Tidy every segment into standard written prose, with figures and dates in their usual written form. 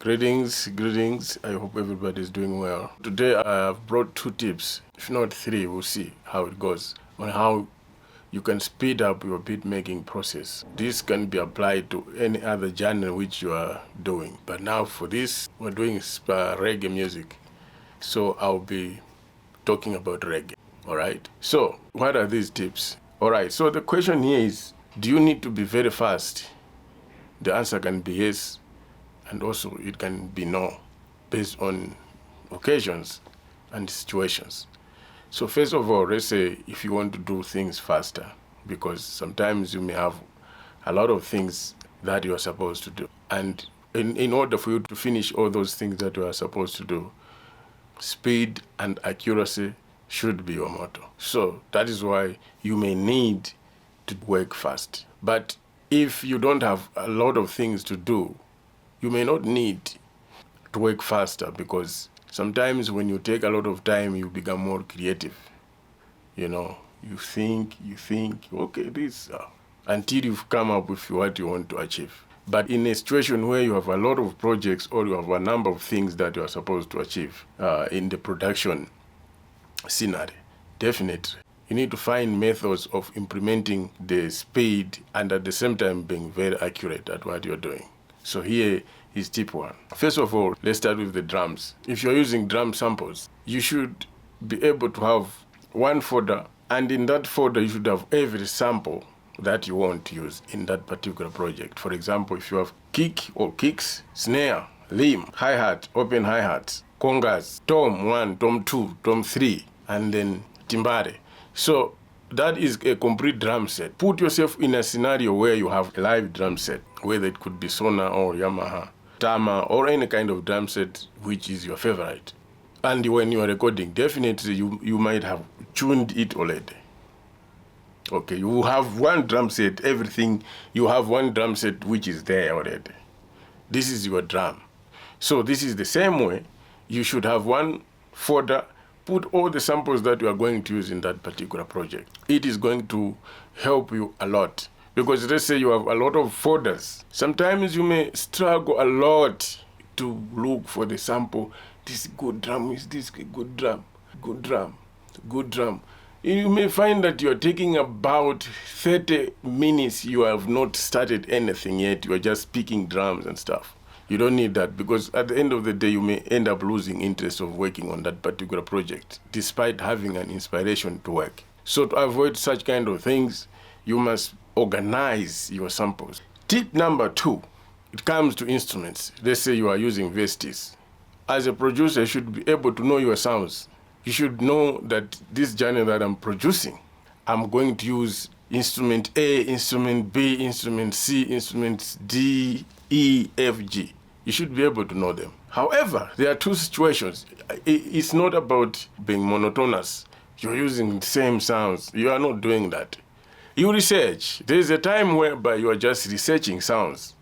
Greetings. I hope everybody's doing well. Today I have brought 2 tips, if not 3, we'll see how it goes, on how you can speed up your beat making process. This can be applied to any other genre which you are doing. But now for this, we're doing reggae music. So I'll be talking about reggae, all right? So what are these tips? All right, so the question here is, do you need to be very fast? The answer can be yes, and also it can be no, based on occasions and situations. So first of all, let's say if you want to do things faster, because sometimes you may have a lot of things that you are supposed to do. And in order for you to finish all those things that you are supposed to do, speed and accuracy should be your motto. So that is why you may need to work fast. But if you don't have a lot of things to do, you may not need to work faster, because sometimes when you take a lot of time, you become more creative. You think, okay, this, until you've come up with what you want to achieve. But in a situation where you have a lot of projects or you have a number of things that you are supposed to achieve in the production scenario, definitely you need to find methods of implementing the speed and at the same time being very accurate at what you're doing. So here is tip 1. First of all, let's start with the drums. If you're using drum samples, you should be able to have one folder, and in that folder you should have every sample that you want to use in that particular project. For example, if you have kick or kicks, snare, limb, hi-hat, open hi-hats, congas, tom 1, tom 2, tom 3, and then timbale. So that is a complete drum set. Put yourself in a scenario where you have a live drum set, whether it could be Sona or Yamaha, Tama, or any kind of drum set which is your favorite. And when you are recording, definitely you might have tuned it already. Okay, you have one drum set, everything, you have one drum set which is there already. This is your drum. So this is the same way. You should have one folder, put all the samples that you are going to use in that particular project. It is going to help you a lot. Because let's say you have a lot of folders. Sometimes you may struggle a lot to look for the sample. This good drum, is this good drum? Good drum, good drum. You may find that you're taking about 30 minutes, you have not started anything yet. You're just picking drums and stuff. You don't need that, because at the end of the day, you may end up losing interest of working on that particular project, despite having an inspiration to work. So to avoid such kind of things, you must organize your samples. Tip number 2, it comes to instruments. Let's say you are using Vestis. As a producer, you should be able to know your sounds. You should know that this genre that I'm producing, I'm going to use instrument A, instrument B, instrument C, instrument D, E, F, G. You should be able to know them. However, there are 2 situations. It's not about being monotonous. You're using the same sounds. You are not doing that. You research. There's a time whereby you are just researching sounds,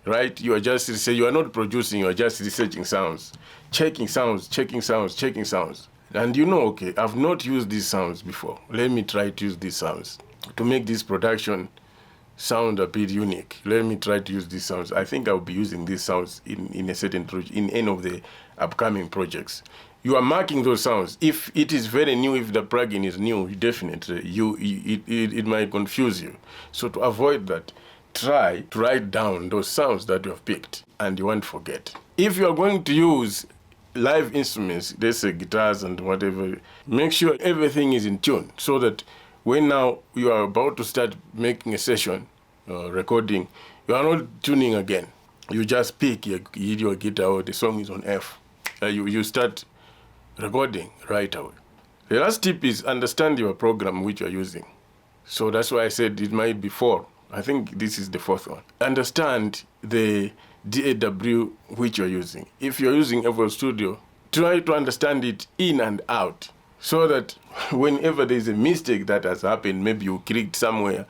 right? You are not producing, you are just researching sounds. Checking sounds. And okay, I've not used these sounds before. Let me try to use these sounds to make this production sound a bit unique. Let me try to use these sounds. I think I'll be using these sounds in a certain project, in any of the upcoming projects. You are marking those sounds. If it is very new, if the plugin is new, definitely it might confuse you. So to avoid that, try to write down those sounds that you have picked and you won't forget. If you are going to use live instruments, let's say guitars and whatever, make sure everything is in tune, so that when now you are about to start making a session, recording, you are not tuning again. You just pick your guitar, or the song is on F. You start recording right away. The last tip is understand your program which you are using. So that's why I said it might be 4. I think this is the 4th one. Understand the DAW which you're using. If you're using FL Studio, try to understand it in and out, so that whenever there's a mistake that has happened, maybe you clicked somewhere,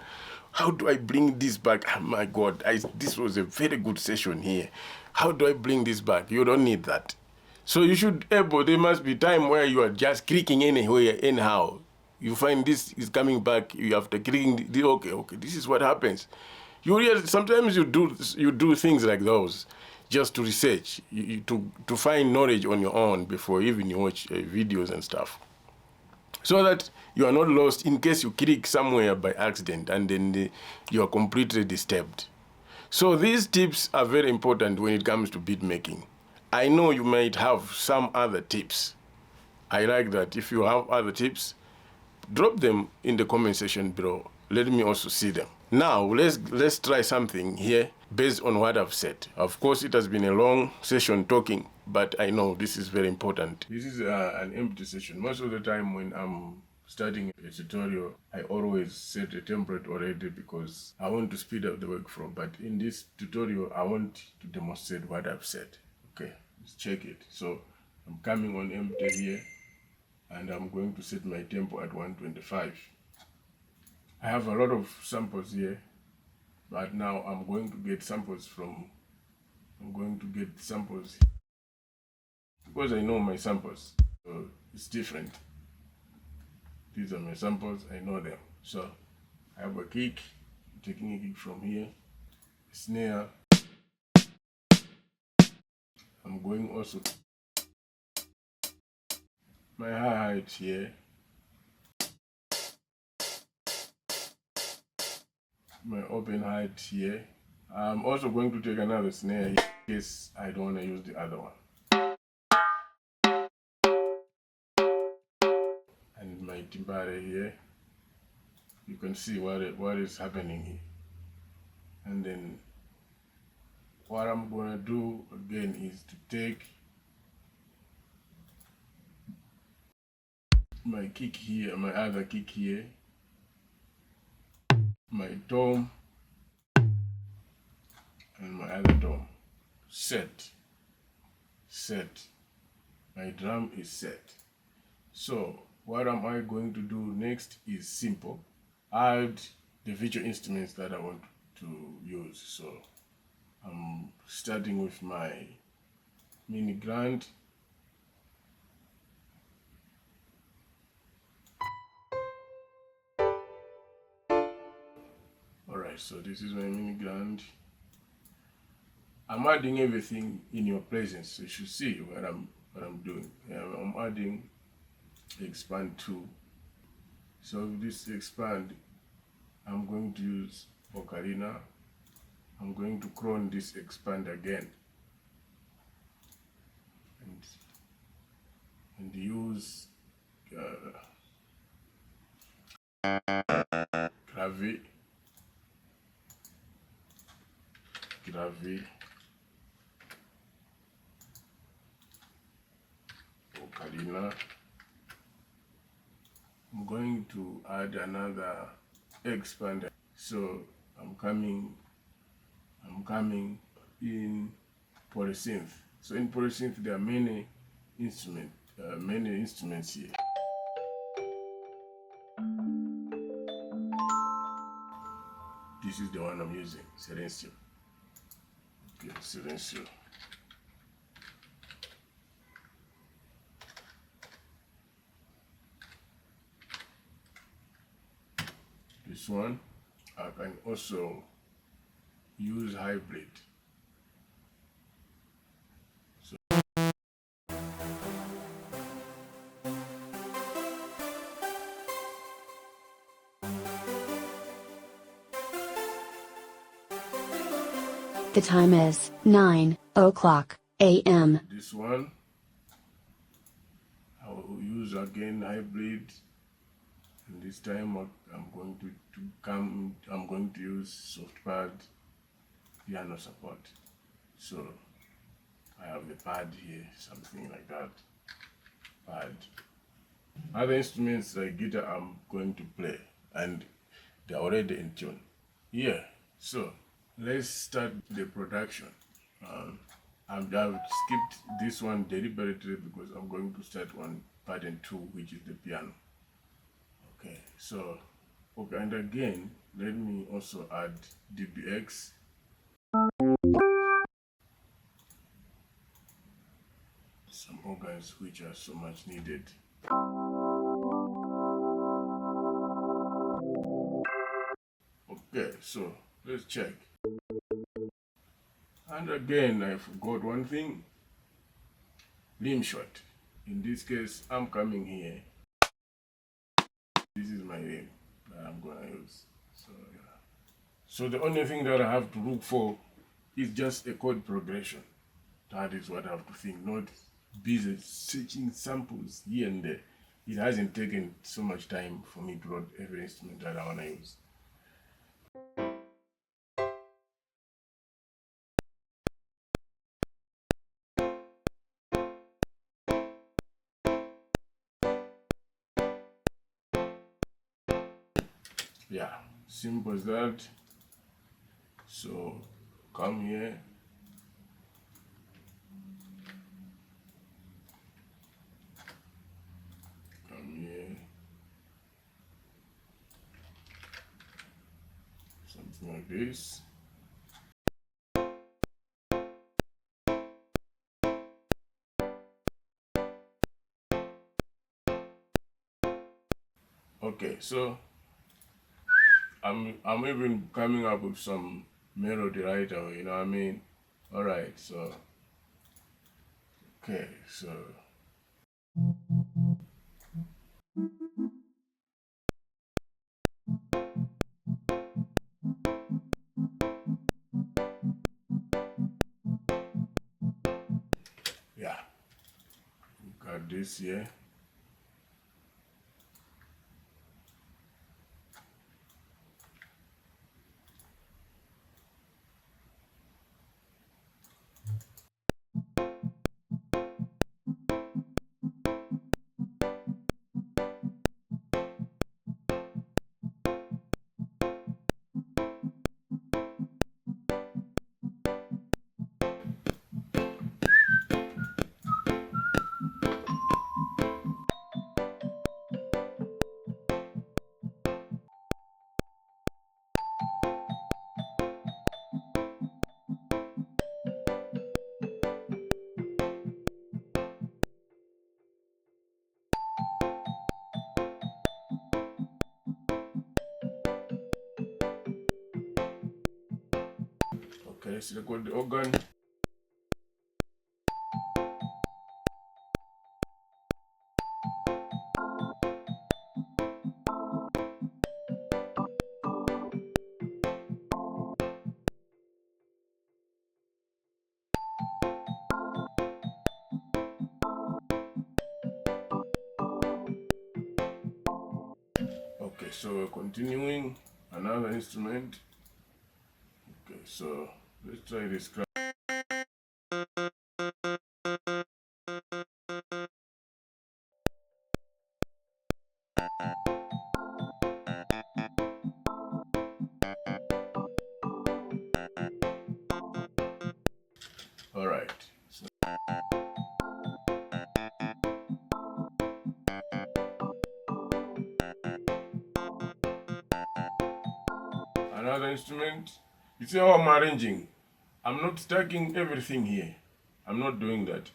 how do I bring this back? Oh my God, this was a very good session here. How do I bring this back? You don't need that. So you should there must be time where you are just clicking anywhere, anyhow. You find this is coming back, you have to clicking, okay, this is what happens. Sometimes you do things like those. just to research, to find knowledge on your own before even you watch videos and stuff. So that you are not lost in case you click somewhere by accident and then you are completely disturbed. So these tips are very important when it comes to beat making. I know you might have some other tips. I like that. If you have other tips, drop them in the comment section below. Let me also see them. Now let's try something here based on what I've said. Of course, it has been a long session talking, but I know this is very important. This is an empty session. Most of the time when I'm starting a tutorial, I always set a template already because I want to speed up the workflow. But in this tutorial, I want to demonstrate what I've said. Okay, let's check it. So I'm coming on empty here, and I'm going to set my tempo at 125. I have a lot of samples here, but now I'm going to get samples because I know my samples, so it's different. These are my samples, I know them. So I have a kick, I'm taking a kick from here, snare. I'm going also my hi-hat here, my open hi-hat here. I'm also going to take another snare in case I don't want to use the other one. And my timbale here. You can see what is happening here. And then what I'm gonna do again is to take my kick here, my other kick here, my tom, and my other tom. Set. My drum is set. So what am I going to do next is simple. Add the virtual instruments that I want to use. So I'm starting with my mini grand. Alright, so this is my mini grand. I'm adding everything in your presence, so you should see what I'm doing. I'm adding expand 2. So with this expand, I'm going to use ocarina. I'm going to clone this expand again and use gravy, ocarina. I'm going to add another expander. So I'm coming in polysynth. So in polysynth there are many instruments here. This is the one I'm using, Silencio. Okay, Silencio. This one, I can also use hybrid. So The time is 9:00 a.m. This one, I will use again hybrid. And this time I'm going to use soft pad piano support. So I have the pad here, something like that. Pad. Other instruments like guitar I'm going to play and they're already in tune. Yeah, so let's start the production. I've skipped this one deliberately because I'm going to start on pattern 2, which is the piano. Okay, so okay, and again, let me also add DBX. Some organs which are so much needed. Okay, so let's check. And again, I forgot one thing, limb shot. In this case, I'm coming here. This is my limb that I'm gonna use. So yeah. So the only thing that I have to look for is just a chord progression. That is what I have to think, not busy searching samples here and there. It hasn't taken so much time for me to load every instrument that I wanna use. Yeah, simple as that. So come here. Come here. Something like this. Okay, so I'm even coming up with some melody right away, you know what I mean? Alright, so okay, so yeah, got this here. Okay, let's record the organ. Okay, so we're continuing another instrument. Okay, so let's try this. Alright, so another instrument. You see how I'm arranging? I'm not stacking everything here. I'm not doing that.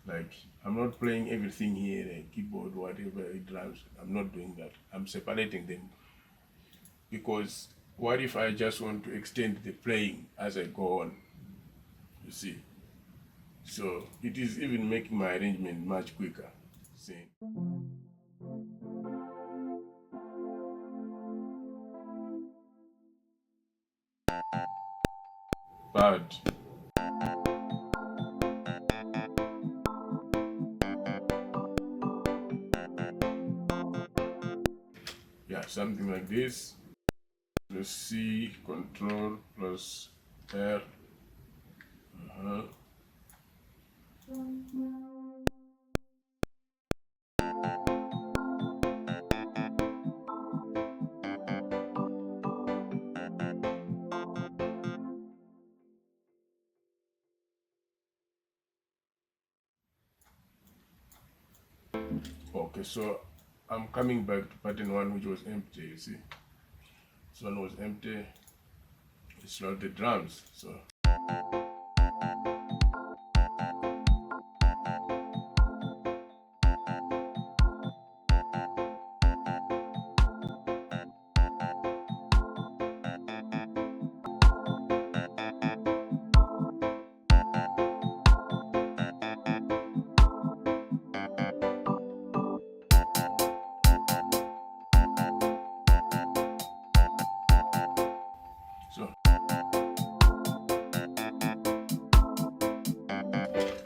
Like, I'm not playing everything here, like keyboard, whatever, drums. I'm not doing that. I'm separating them. Because what if I just want to extend the playing as I go on? You see? So it is even making my arrangement much quicker. See? But yeah, something like this. Plus C, control, plus R. Okay, so I'm coming back to pattern one, which was empty, you see. This one was empty. It's not the drums, so.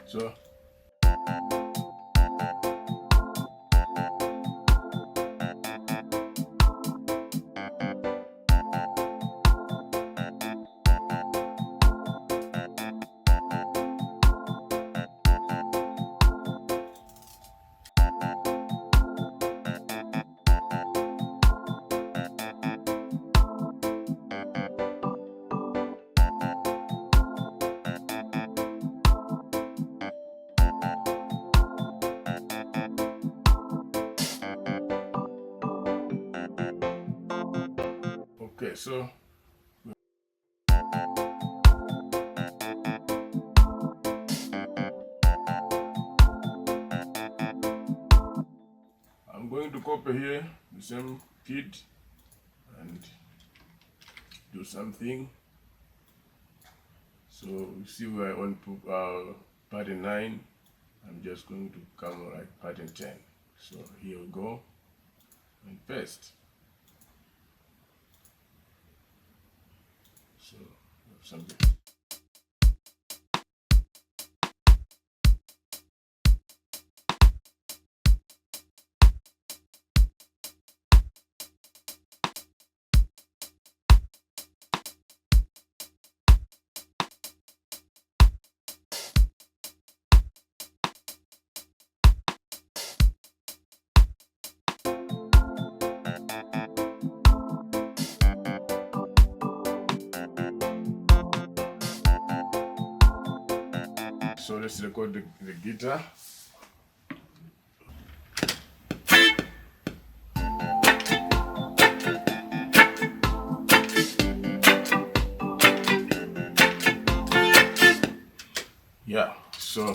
So okay, so I'm going to copy here the same kit and do something. So you see where I want to pattern 9. I'm just going to come like pattern 10. So here we go and paste. So we have something. So let's record the guitar. Yeah, so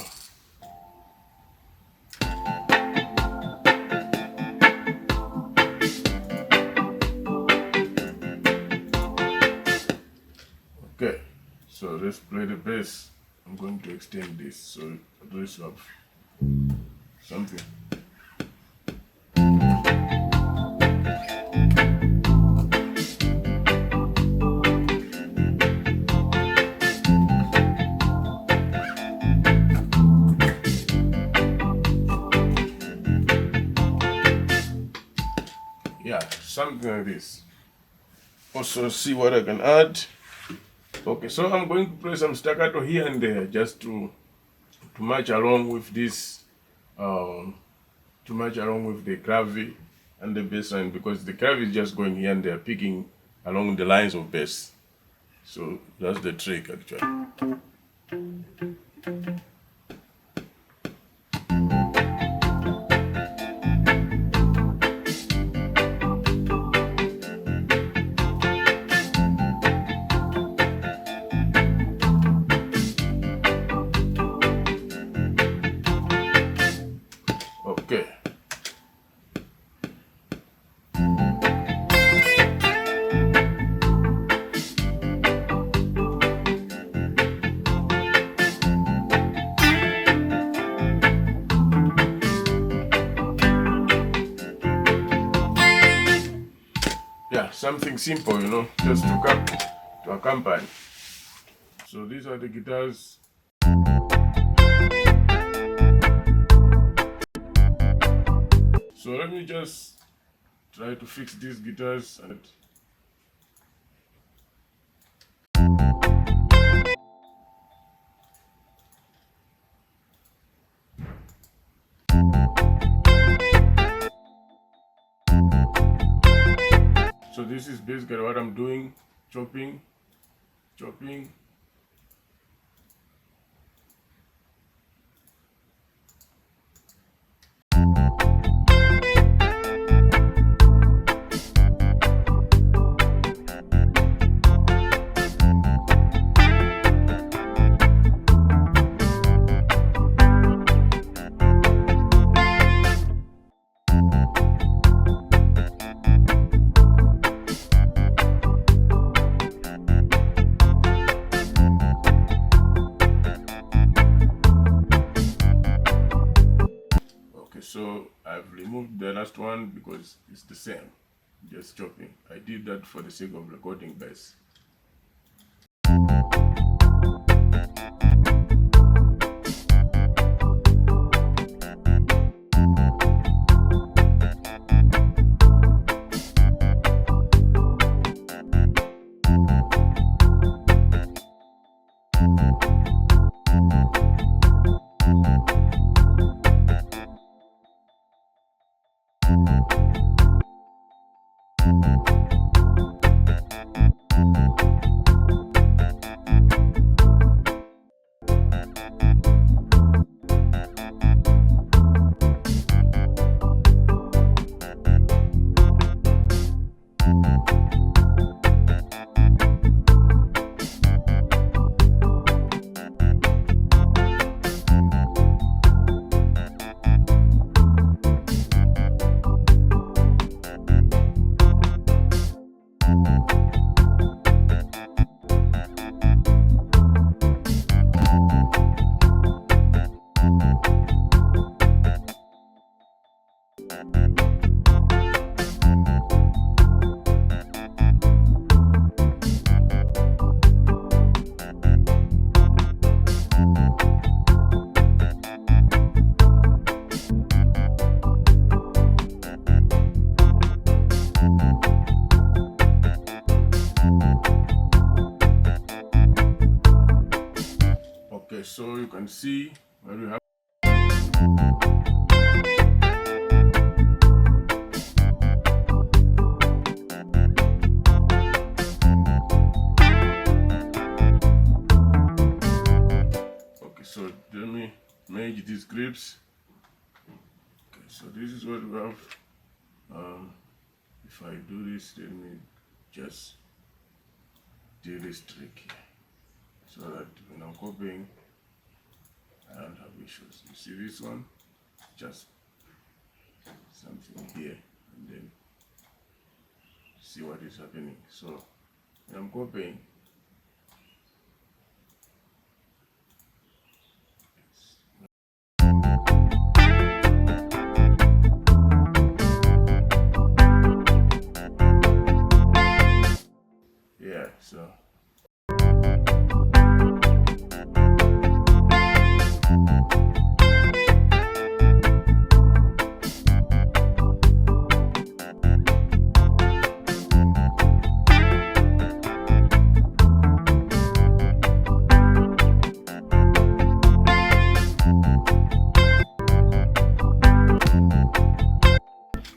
okay, so let's play the bass. I'm going to extend this so at least have something. Yeah, something like this. Also see what I can add. Okay, so I'm going to play some staccato here and there just to match along with this, to match along with the gravity and the bass line, because the gravity is just going here and there, picking along the lines of bass. So that's the trick actually. Okay. Yeah, something simple, you know, just to accompany. So these are the guitars. So let me just try to fix these guitars and so this is basically what I'm doing, chopping. So I've removed the last one because it's the same, just chopping. I did that for the sake of recording bass. Okay, so you can see where we have. Okay, so let me merge these grips. Okay, so this is what we have. If I do this, let me just do this trick here, so that when I'm copying, I don't have issues. You see this one? Just something here, and then see what is happening. So when I'm copying, yeah, so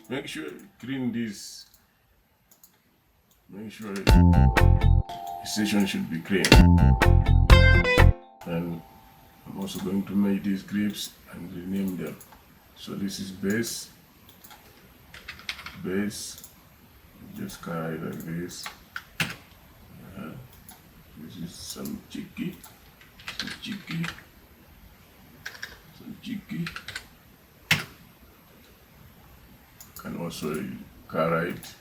make sure you clean this. Make sure the session should be clean. And I'm also going to make these grips and rename them. So this is bass, just carry it like this. This is some cheeky. Can also carry it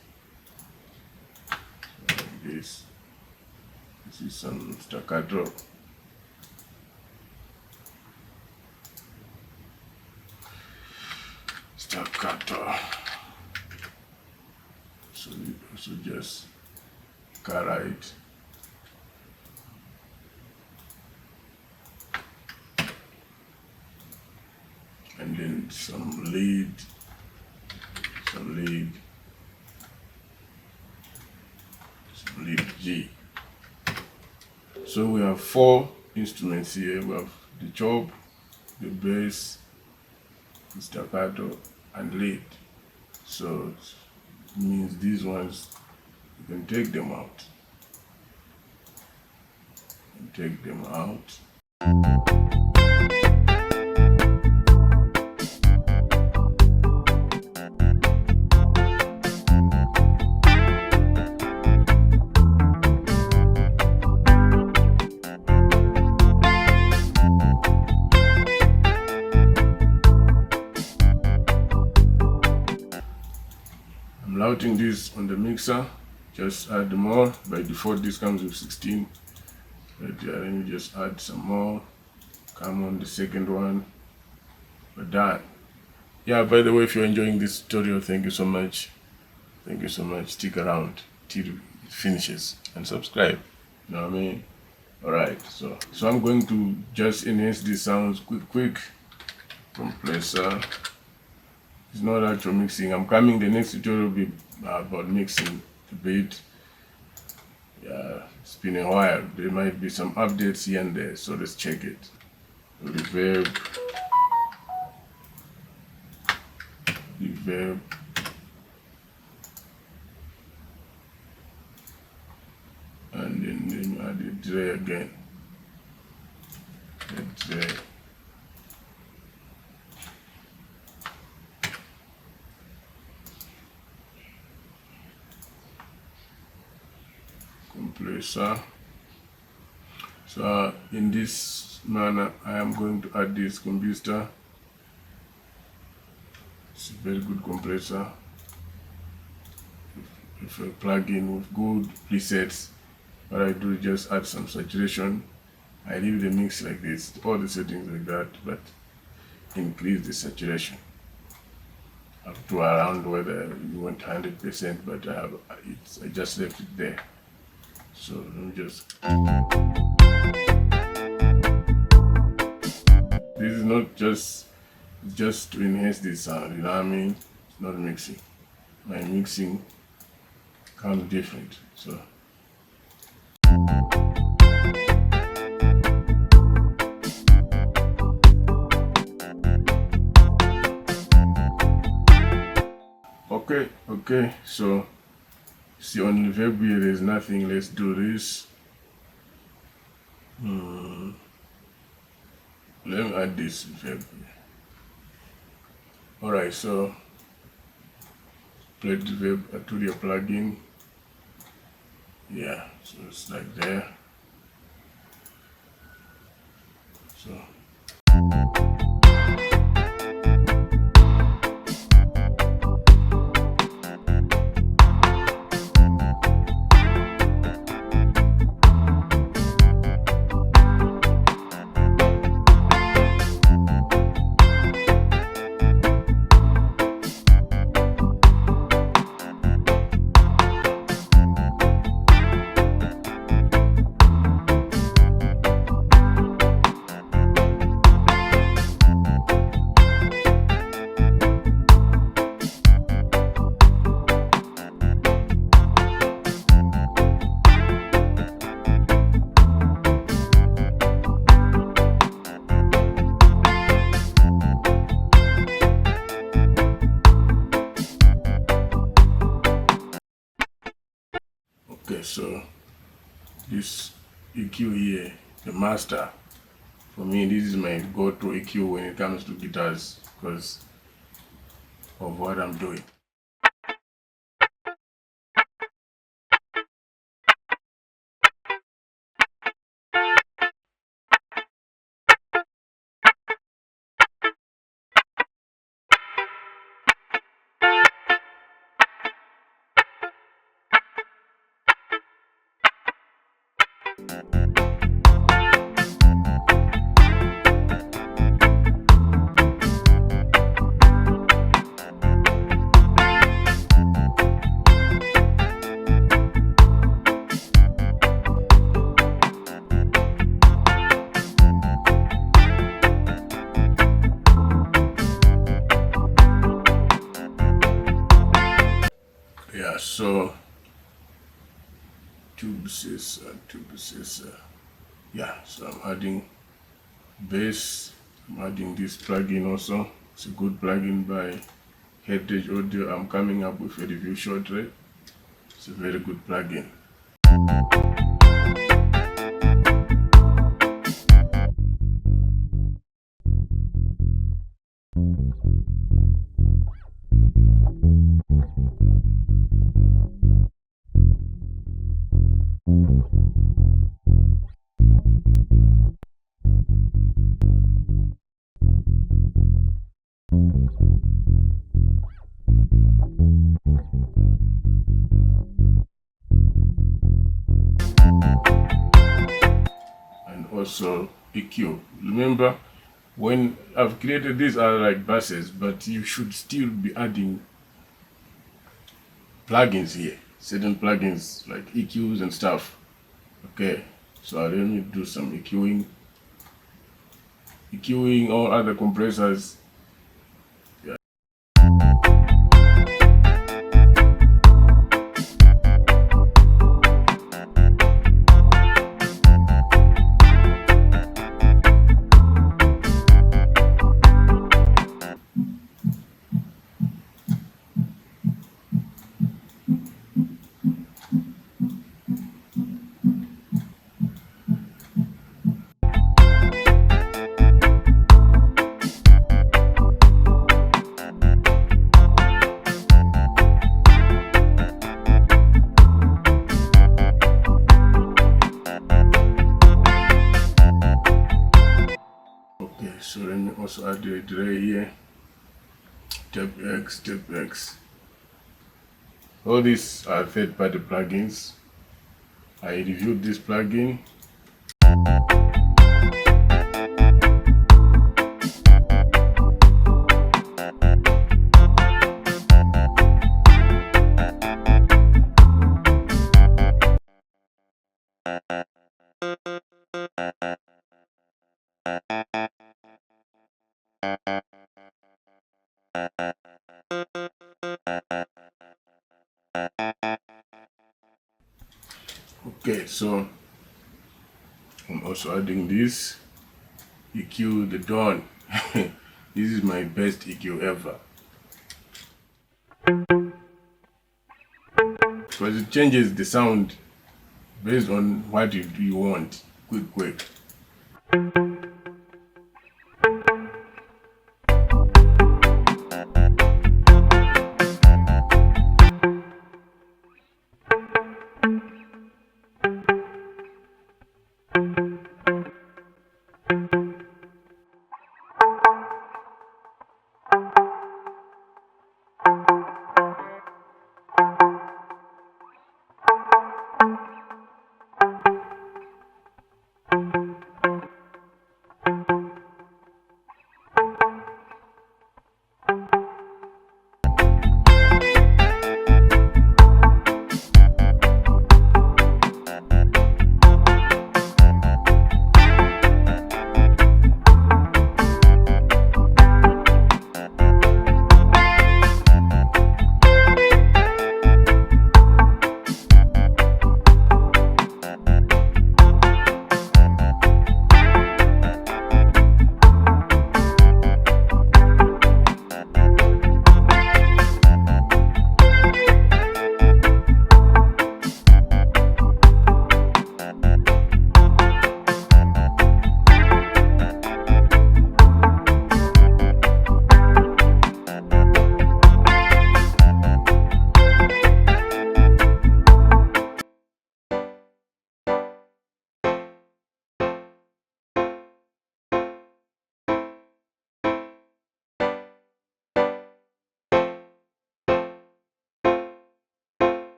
like this. This is some staccato. So you also just carry it. And then some lead, G. So we have 4 instruments here. We have the chop, the bass, the staccato, and lead. So it means these ones, you can take them out. I'm routing this on the mixer. Just add more. By default this comes with 16. But let me just add some more. Come on the second one. We're done. Yeah, by the way, if you're enjoying this tutorial, thank you so much. Stick around till it finishes and subscribe. You know what I mean? Alright, so I'm going to just enhance these sounds quick. Compressor. It's not actual mixing. The next tutorial will be about mixing the beat. Yeah, it's been a while. There might be some updates here and there, so let's check it. Reverb, reverb, and then add the delay again. The delay. Compressor. So in this manner, I am going to add this compressor. It's a very good compressor. If I plug in with good presets, what I do is just add some saturation. I leave the mix like this, all the settings like that, but increase the saturation up to around whether you want 100%, but I just left it there. So let me just. This is not just to enhance the sound, you know what I mean? It's not mixing. My mixing comes different. So okay, so see on the reverb here there's nothing. Let's do this. Let me add this reverb here. Alright, so play the reverb to your plugin. Yeah, so it's like there. So okay, so this EQ here, the master, for me this is my go-to EQ when it comes to guitars because of what I'm doing. Yeah, so tube processor. Yeah, so I'm adding bass. I'm adding this plugin also. It's a good plugin by Heritage Audio. I'm coming up with a review shortly. It's a very good plugin. Also EQ. Remember, when I've created these are like buses, but you should still be adding plugins here, certain plugins like EQs and stuff. Okay, so let me do some EQing all other compressors. Yeah. So let me also add the delay here. Step X, step X. All these are third-party plugins. I reviewed this plugin. Okay, so I'm also adding this EQ, the Dawn. This is my best EQ ever, because it changes the sound based on what you want. Quick.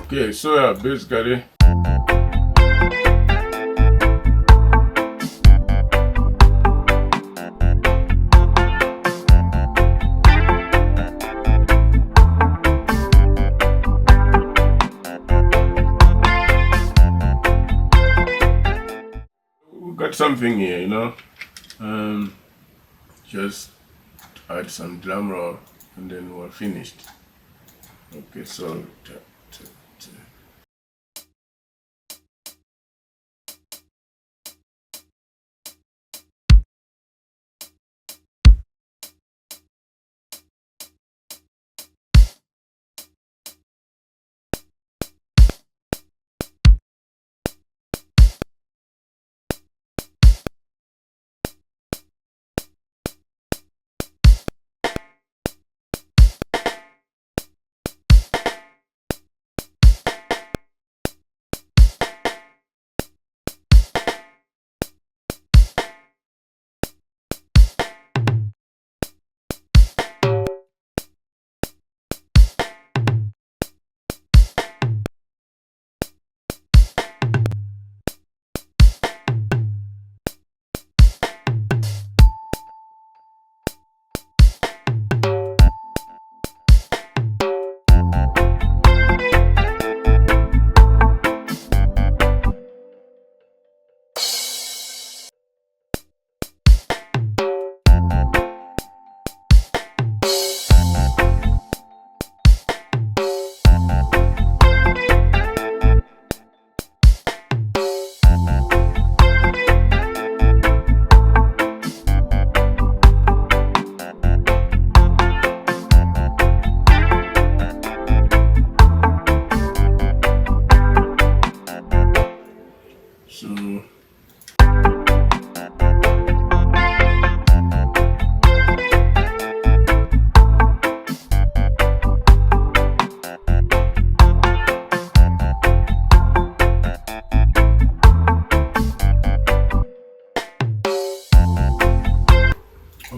Okay, so yeah, basically we got something here, just add some drum roll and then we're finished. Okay, so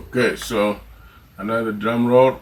Okay, so another drum roll.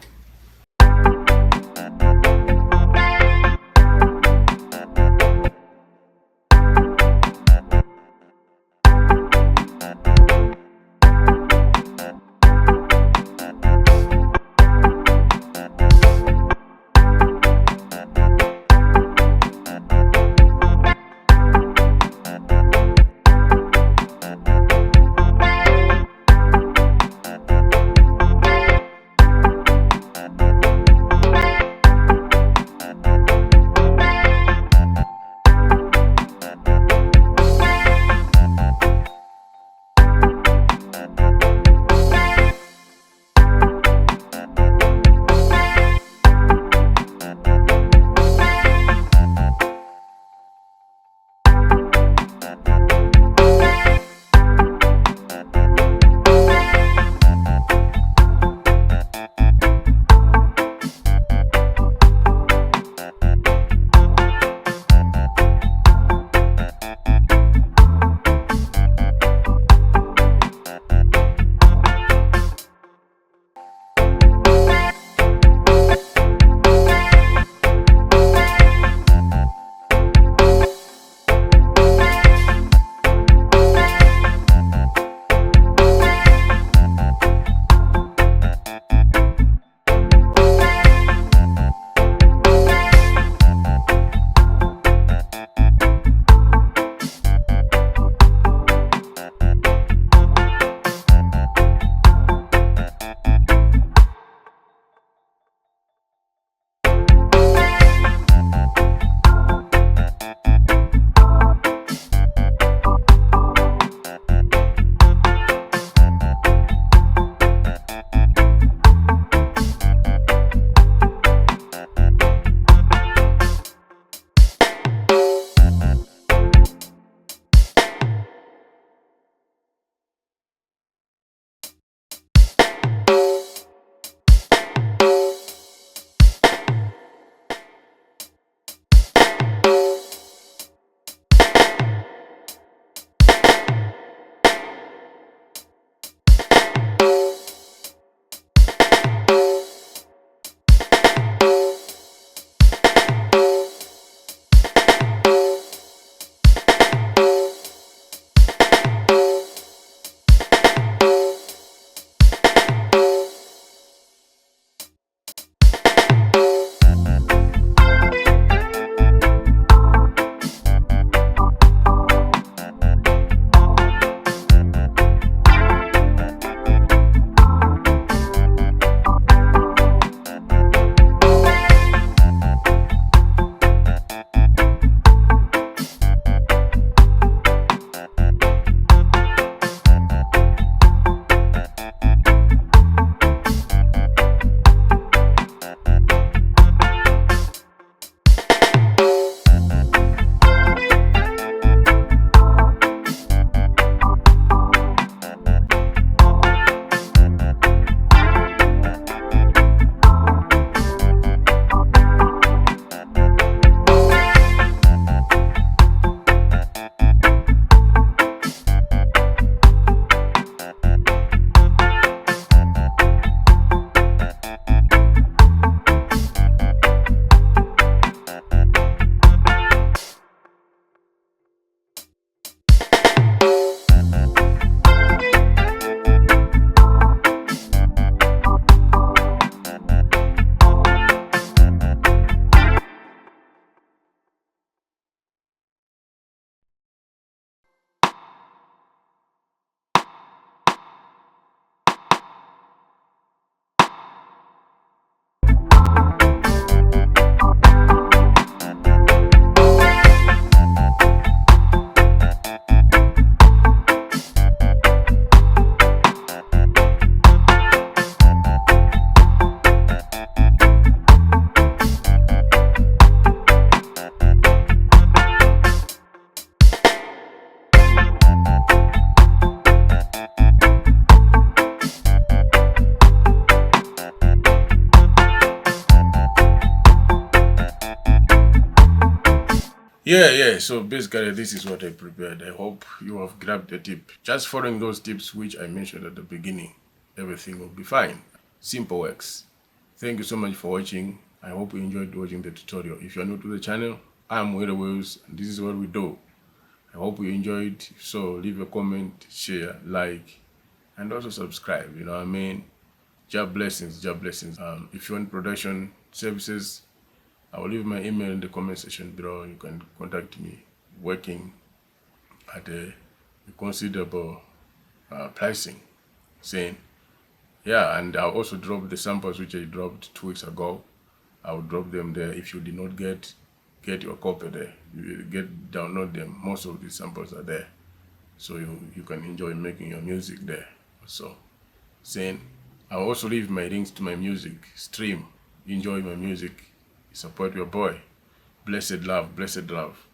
Yeah. So basically, this is what I prepared. I hope you have grabbed the tip. Just following those tips which I mentioned at the beginning. everything will be fine. Simple works. Thank you so much for watching. I hope you enjoyed watching the tutorial. If you are new to the channel, I'm Wade Wills, and this is what we do. I hope you enjoyed. So leave a comment, share, like, and also subscribe. You know what I mean? Job blessings, job blessings. If you want production services, I will leave my email in the comment section below. You can contact me. Working at a considerable pricing, saying, yeah, and I'll also drop the samples which I dropped 2 weeks ago. I'll drop them there. If you did not get your copy there, you download them. Most of these samples are there, so you can enjoy making your music there. So, saying, I'll also leave my links to my music. Stream, enjoy my music, support your boy. Blessed love, blessed love.